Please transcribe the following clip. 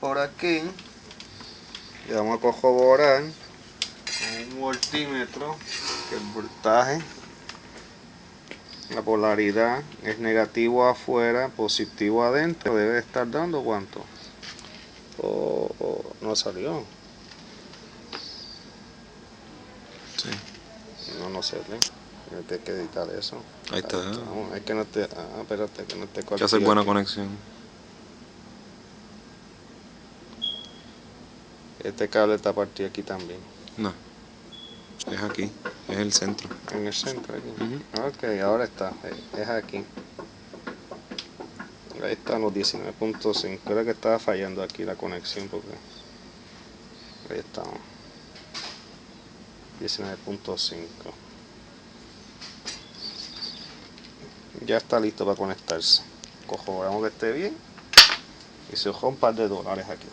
Por aquí y vamos a corroborar con un voltímetro que el voltaje, la polaridad es negativo afuera, positivo adentro. Debe estar dando ¿cuánto? No salió. Sí. No sé, hay que editar eso. Ahí está. Es que no te. Espérate, que no te Que hace buena conexión. Este cable está partido aquí también. No. Es aquí. Es el centro. En el centro aquí. Ok, ahora está. Es aquí. Ahí están los 19.5. Creo que estaba fallando aquí la conexión porque ahí estamos. 19.5. Ya está listo para conectarse. Corroboramos que esté bien y se dejó un par de dólares aquí.